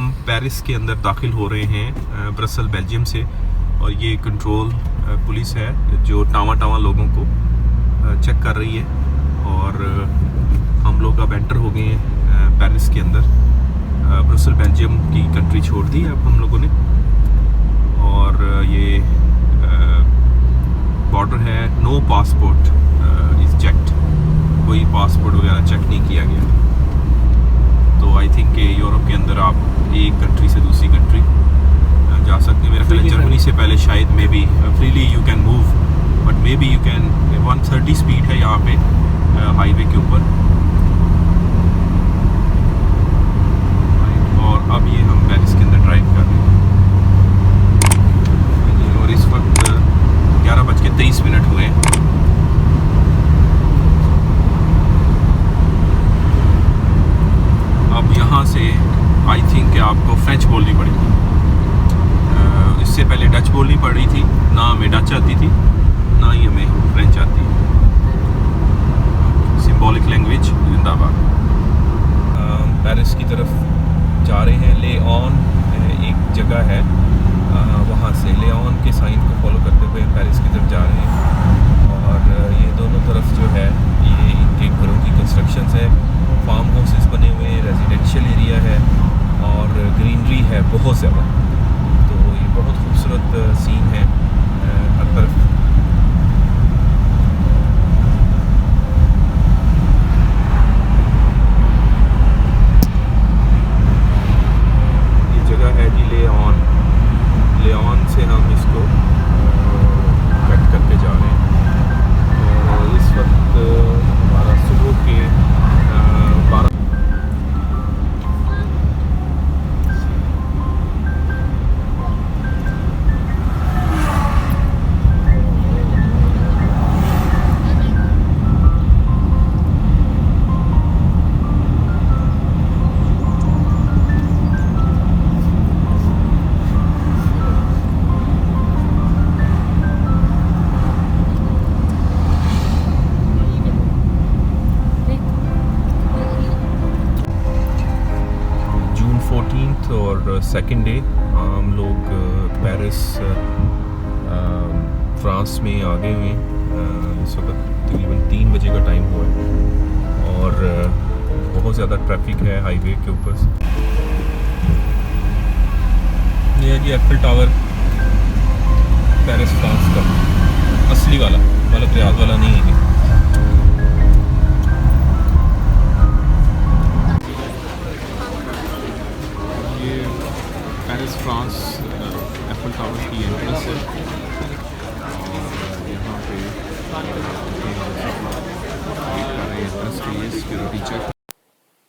हम पेरिस के अंदर दाखिल हो रहे हैं ब्रसल बेल्जियम से, और ये कंट्रोल पुलिस है जो टावा लोगों को चेक कर रही है। और हम लोग अब एंटर हो गए हैं पेरिस के अंदर। ब्रसल बेल्जियम की कंट्री छोड़ दी अब हम लोगों ने, और ये बॉर्डर है। नो पासपोर्ट इज़ चेक्ड, कोई पासपोर्ट वगैरह चेक नहीं किया गया। तो आई थिंक यूरोप के अंदर आप एक कंट्री से दूसरी कंट्री जा सकते हैं। मेरा ख्याल है जर्मनी से पहले शायद may be freely you can move, but may be you can 130 speed है यहाँ पे हाईवे के ऊपर। और अब ये हम पेरिस के अंदर ड्राइव कर रहे हैं, और इस वक्त 11:23 हुए हैं। अब यहाँ से आई थिंक आपको फ्रेंच बोलनी पड़ेगी। इससे पहले डच बोलनी पड़ रही थी, ना हमें डच आती थी ना ही हमें फ्रेंच आती। सिंबॉलिक लैंग्वेज जिंदाबाद। पेरिस की तरफ जा रहे हैं। ले ऑन एक जगह है, वहाँ से ले ऑन के साइन को फॉलो करते हुए पेरिस की तरफ जा रहे हैं। और ये दोनों तरफ जो है ये इनके घरों की कंस्ट्रक्शंस है, फार्म हाउसेस बने हुए, रेजिडेंशियल एरिया है और ग्रीनरी है बहुत ज़्यादा। तो ये बहुत खूबसूरत सीन है हर तरफ। ये जगह है जी ले ऑन से हम इसको कट करके जा रहे हैं। और इस वक्त हमारा सुबह के 12। और सेकेंड डे हम लोग पेरिस फ्रांस में आ गए हुए हैं। इस वक्त तकरीबन 3 बजे का टाइम हुआ है और बहुत ज़्यादा ट्रैफिक है हाईवे के ऊपर। ये है जी एफिल टावर, पेरिस फ्रांस का असली वाला, मतलब रियाद वाला नहीं है। पेरिस फ्रांस एफिल टावर की एंट्रेंस है, और यहाँ पे एंट्रेंस के लिए सिक्योरिटी चेक।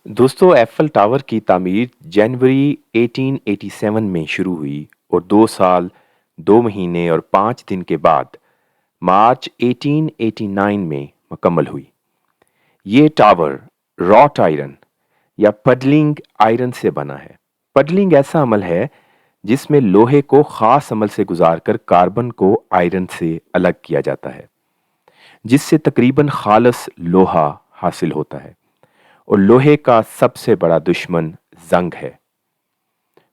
दोस्तों, एफिल टावर की तामीर जनवरी 1887 में शुरू हुई और 2 साल 2 महीने और 5 दिन के बाद मार्च 1889 में मुकम्मल हुई। ये टावर रॉट आयरन या पडलिंग आयरन से बना है। पडलिंग ऐसा अमल है जिसमें लोहे को खास अमल से गुजारकर कार्बन को आयरन से अलग किया जाता है, जिससे तकरीबन खालस लोहा हासिल होता है। और लोहे का सबसे बड़ा दुश्मन जंग है,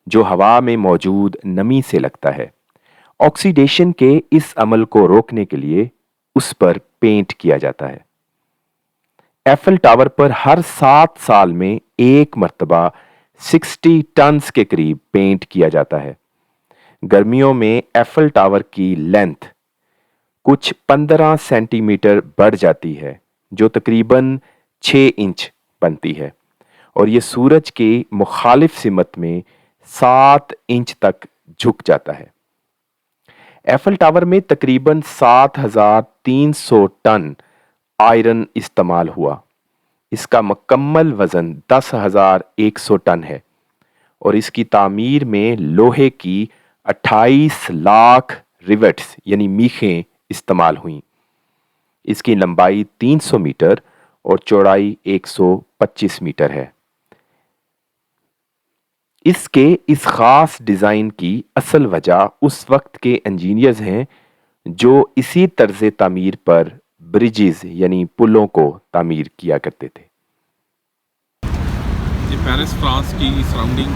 जो हवा में मौजूद नमी से लगता है। ऑक्सीडेशन के इस अमल को रोकने के लिए उस पर पेंट किया जाता है। एफिल टावर पर हर 7 साल में एक मर्तबा 60 टन्स के करीब पेंट किया जाता है। गर्मियों में एफिल टावर की लेंथ कुछ 15 सेंटीमीटर बढ़ जाती है, जो तकरीबन 6 इंच बनती है, और यह सूरज के मुखालिफ सिमत में 7 इंच तक झुक जाता है। एफिल टावर में तकरीबन 7300 टन आयरन इस्तेमाल हुआ। इसका मुकम्मल वजन 10,100 टन है और इसकी तामीर में लोहे की 28 लाख रिवेट्स यानी मीखें इस्तेमाल हुई। इसकी लंबाई 300 मीटर और चौड़ाई 125 मीटर है। इसके इस खास डिज़ाइन की असल वजह उस वक्त के इंजीनियर्स हैं जो इसी तर्ज तामीर पर ब्रिजेस यानी पुलों को तामीर किया करते थे। ये पेरिस फ्रांस की सराउंडिंग